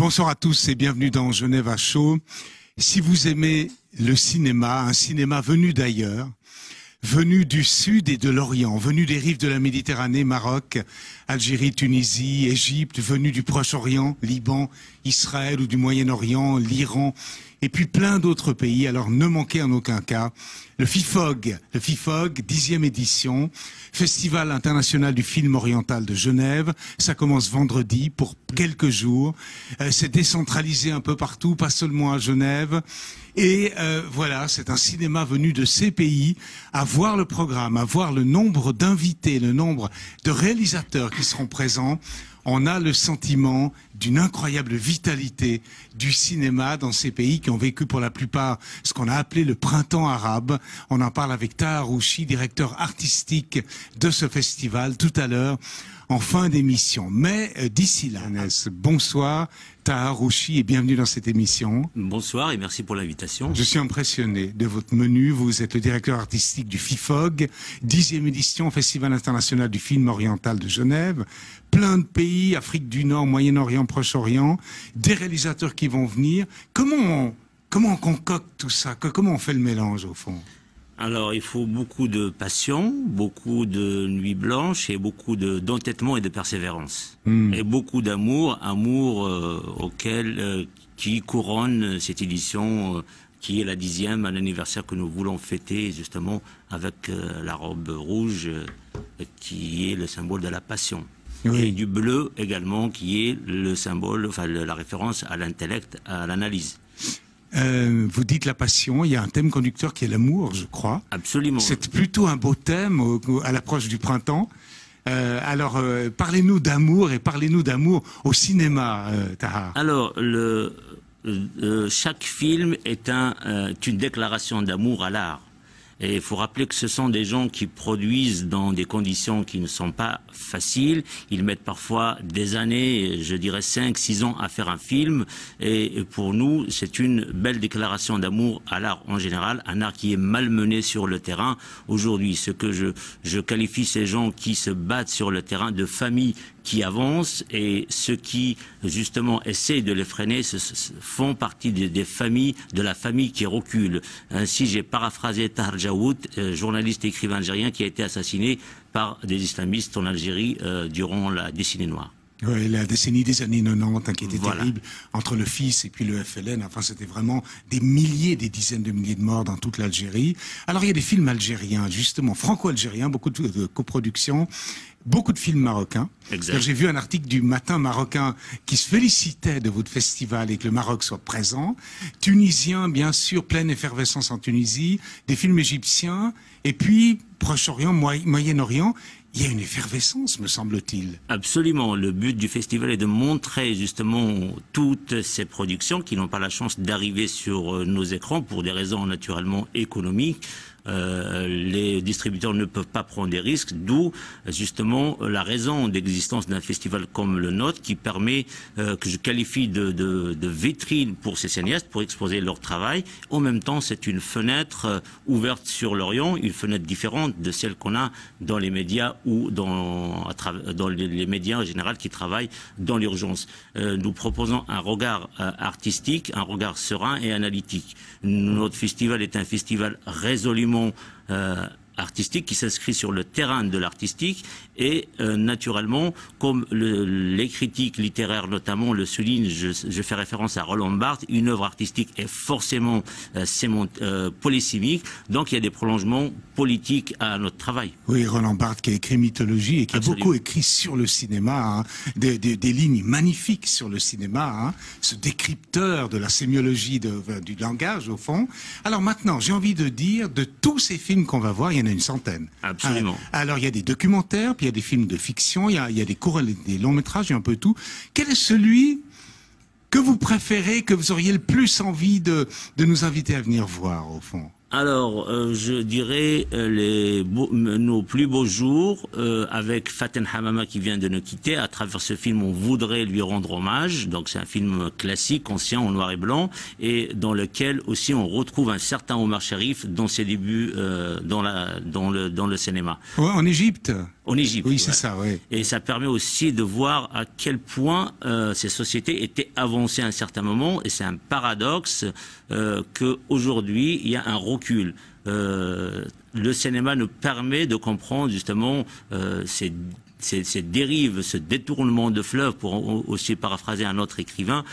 Bonsoir à tous et bienvenue dans Genève à chaud. Si vous aimez le cinéma, un cinéma venu d'ailleurs, venu du Sud et de l'Orient, venu des rives de la Méditerranée, Maroc, Algérie, Tunisie, Égypte, venu du Proche-Orient, Liban, Israël ou du Moyen-Orient, l'Iran, et puis plein d'autres pays. Alors ne manquez en aucun cas le FIFOG, 10e édition, Festival international du film oriental de Genève. Ça commence vendredi pour quelques jours. C'est décentralisé un peu partout, pas seulement à Genève. Et voilà, c'est un cinéma venu de ces pays. À voir le programme, à voir le nombre d'invités, le nombre de réalisateurs qui seront présents, on a le sentiment d'une incroyable vitalité du cinéma dans ces pays qui ont vécu pour la plupart ce qu'on a appelé le printemps arabe. On en parle avec Taha Rouchi, directeur artistique de ce festival, tout à l'heure, en fin d'émission. Mais d'ici là, bonsoir Taha Rouchi et bienvenue dans cette émission. Bonsoir et merci pour l'invitation. Je suis impressionné de votre menu. Vous êtes le directeur artistique du FIFOG, 10e édition, Festival international du film oriental de Genève. Plein de pays, Afrique du Nord, Moyen-Orient, Proche-Orient, des réalisateurs qui vont venir. Comment on concocte tout ça? Comment on fait le mélange au fond? Alors, il faut beaucoup de passion, beaucoup de nuits blanches et beaucoup d'entêtement et de persévérance. Et beaucoup d'amour, qui couronne cette édition qui est la 10e, un anniversaire que nous voulons fêter justement avec la robe rouge qui est le symbole de la passion. Oui. Et du bleu également qui est le symbole, enfin la référence à l'intellect, à l'analyse. Vous dites la passion, il y a un thème conducteur qui est l'amour, je crois. Absolument. C'est plutôt un beau thème à l'approche du printemps. Alors, parlez-nous d'amour et parlez-nous d'amour au cinéma, Taha. Alors, chaque film est une déclaration d'amour à l'art. Et il faut rappeler que ce sont des gens qui produisent dans des conditions qui ne sont pas faciles. Ils mettent parfois des années, je dirais 5-6 ans à faire un film. Et pour nous, c'est une belle déclaration d'amour à l'art en général, un art qui est malmené sur le terrain. Aujourd'hui, ce que je qualifie ces gens qui se battent sur le terrain de familles qui avancent et ceux qui, justement, essayent de les freiner font partie des familles, de la famille qui recule. Ainsi, j'ai paraphrasé Tahar Djaoud, journaliste et écrivain algérien qui a été assassiné par des islamistes en Algérie durant la décennie noire. Oui, la décennie des années 90 qui était terrible, entre le FIS et puis le FLN, enfin c'était vraiment des milliers, des dizaines de milliers de morts dans toute l'Algérie. Alors il y a des films algériens, justement, franco-algériens, beaucoup de coproductions, beaucoup de films marocains. J'ai vu un article du Matin marocain qui se félicitait de votre festival et que le Maroc soit présent. Tunisien, bien sûr, pleine effervescence en Tunisie, des films égyptiens, et puis Proche-Orient, Moyen-Orient. Il y a une effervescence, me semble-t-il. Absolument. Le but du festival est de montrer justement toutes ces productions qui n'ont pas la chance d'arriver sur nos écrans pour des raisons naturellement économiques. Les distributeurs ne peuvent pas prendre des risques, d'où justement la raison d'existence d'un festival comme le nôtre qui permet, que je qualifie de vitrine pour ces cinéastes, pour exposer leur travail. En même temps, c'est une fenêtre ouverte sur l'Orient, une fenêtre différente de celle qu'on a dans les médias ou dans les médias en général qui travaillent dans l'urgence. Nous proposons un regard artistique, un regard serein et analytique. Notre festival est un festival résolument artistique qui s'inscrit sur le terrain de l'artistique et naturellement, comme les critiques littéraires notamment le soulignent, je fais référence à Roland Barthes, une œuvre artistique est forcément polysémique, donc il y a des prolongements politiques à notre travail. Oui, Roland Barthes qui a écrit Mythologie et qui a beaucoup écrit sur le cinéma, hein, des lignes magnifiques sur le cinéma, hein, ce décrypteur de la sémiologie du langage au fond. Alors maintenant, j'ai envie de dire, de tous ces films qu'on va voir, il y en a une centaine. Absolument. Alors il y a des documentaires, puis il y a des films de fiction, il y a des courts, des longs métrages, il y a un peu tout. Quel est celui que vous préférez, que vous auriez le plus envie de nous inviter à venir voir au fond? Alors, je dirais nos plus beaux jours avec Faten Hamama qui vient de nous quitter. À travers ce film, on voudrait lui rendre hommage. Donc, c'est un film classique, ancien, en noir et blanc, et dans lequel aussi on retrouve un certain Omar Sharif dans ses débuts dans le cinéma. Ouais, en Égypte. En Égypte. Oui, c'est ça, oui. Et ça permet aussi de voir à quel point ces sociétés étaient avancées à un certain moment. Et c'est un paradoxe qu'aujourd'hui, il y a un recul. Le cinéma nous permet de comprendre justement ces dérives, ce détournement de fleuve, pour aussi paraphraser un autre écrivain,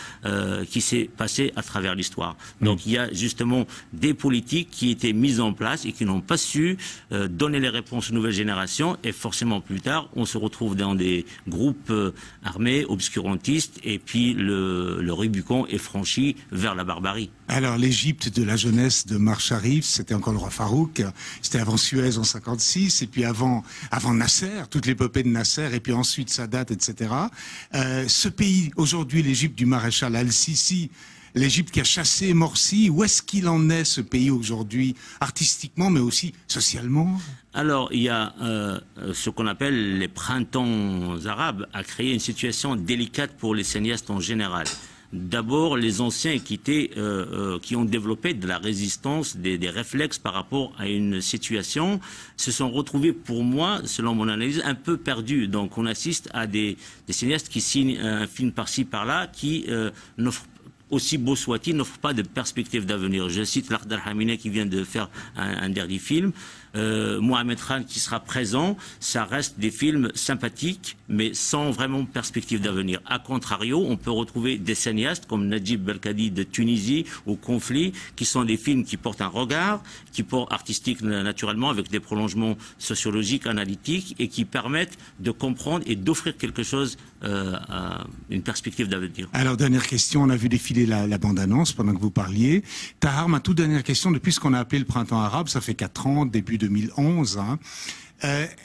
qui s'est passé à travers l'histoire. Donc il y a justement des politiques qui étaient mises en place et qui n'ont pas su donner les réponses aux nouvelles générations, et forcément plus tard on se retrouve dans des groupes armés, obscurantistes, et puis le Rubicon est franchi vers la barbarie. Alors l'Égypte de la jeunesse de Omar Sharif, c'était encore le roi Farouk, c'était avant Suez en 56, et puis avant Nasser, toute l'épopée de Nasser, et puis ensuite Sadat, etc. Ce pays, aujourd'hui, l'Égypte du maréchal Al-Sisi, l'Égypte qui a chassé Morsi, où est-ce qu'il en est, ce pays, aujourd'hui, artistiquement, mais aussi socialement? Alors, il y a ce qu'on appelle les printemps arabes, a créé une situation délicate pour les cinéastes en général. D'abord, les anciens qui ont développé de la résistance, des réflexes par rapport à une situation, se sont retrouvés, pour moi, selon mon analyse, un peu perdus. Donc, on assiste à des cinéastes qui signent un film par-ci, par-là, qui n'offrent, aussi beau soit-il, n'offre pas de perspective d'avenir. Je cite Lakhdar Hamine qui vient de faire un dernier film. Mohamed Khan qui sera présent, ça reste des films sympathiques, mais sans vraiment perspective d'avenir. A contrario, on peut retrouver des cinéastes comme Najib Belkadi de Tunisie ou Conflit, qui sont des films qui portent un regard, qui portent artistique naturellement, avec des prolongements sociologiques, analytiques, et qui permettent de comprendre et d'offrir quelque chose, une perspective d'avenir. Alors, dernière question, on a vu défiler la bande-annonce pendant que vous parliez. Tahar, ma toute dernière question, depuis ce qu'on a appelé le printemps arabe, ça fait 4 ans, début 2011, hein.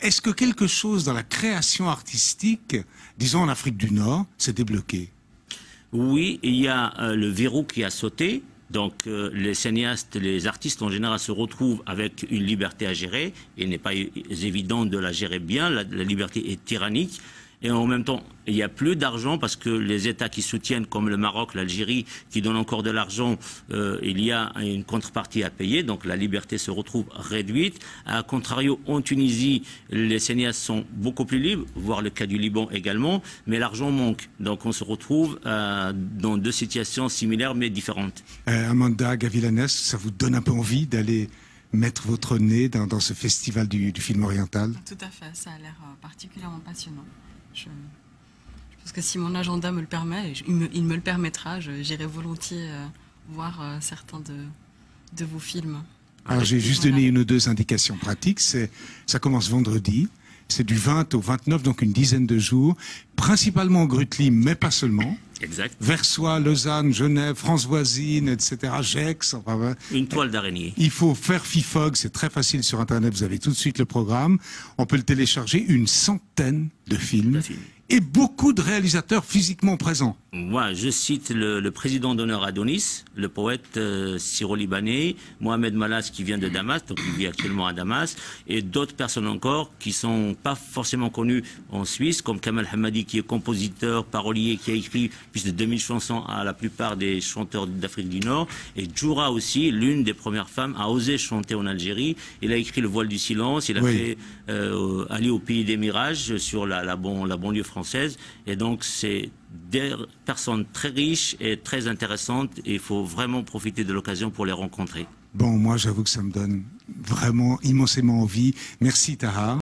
Est-ce que quelque chose dans la création artistique, disons en Afrique du Nord, s'est débloqué? Oui, il y a le verrou qui a sauté. Donc les cinéastes, les artistes en général se retrouvent avec une liberté à gérer. Il n'est pas évident de la gérer bien, la liberté est tyrannique. Et en même temps, il n'y a plus d'argent parce que les États qui soutiennent, comme le Maroc, l'Algérie, qui donnent encore de l'argent, il y a une contrepartie à payer. Donc la liberté se retrouve réduite. A contrario, en Tunisie, les cinéastes sont beaucoup plus libres, voire le cas du Liban également, mais l'argent manque. Donc on se retrouve dans deux situations similaires mais différentes. Amanda Gavilanes, ça vous donne un peu envie d'aller mettre votre nez dans ce festival du film oriental? Tout à fait, ça a l'air particulièrement passionnant. Je pense que si mon agenda me le permet, il me le permettra, j'irai volontiers voir certains de vos films. Alors j'ai juste donné une ou deux indications pratiques. Ça commence vendredi, c'est du 20 au 29, donc une dizaine de jours, principalement au Grutli, mais pas seulement. Exact. Versoix, Lausanne, Genève, France voisine, etc., Gex. Enfin, une toile d'araignée. Il faut faire FIFOG, c'est très facile sur Internet, vous avez tout de suite le programme. On peut le télécharger, une centaine de films. Et beaucoup de réalisateurs physiquement présents. Moi, je cite le président d'honneur Adonis, le poète syro-libanais, Mohamed Malas qui vient de Damas, donc il vit actuellement à Damas, et d'autres personnes encore qui sont pas forcément connues en Suisse, comme Kamal Hamadi qui est compositeur, parolier, qui a écrit plus de 2000 chansons à la plupart des chanteurs d'Afrique du Nord, et Djoura aussi, l'une des premières femmes à oser chanter en Algérie. Il a écrit Le voile du silence, il a fait aller au pays des mirages sur la banlieue française, et donc c'est des personnes très riches et très intéressantes, et il faut vraiment profiter de l'occasion pour les rencontrer. Bon, moi j'avoue que ça me donne vraiment immensément envie. Merci Tahar.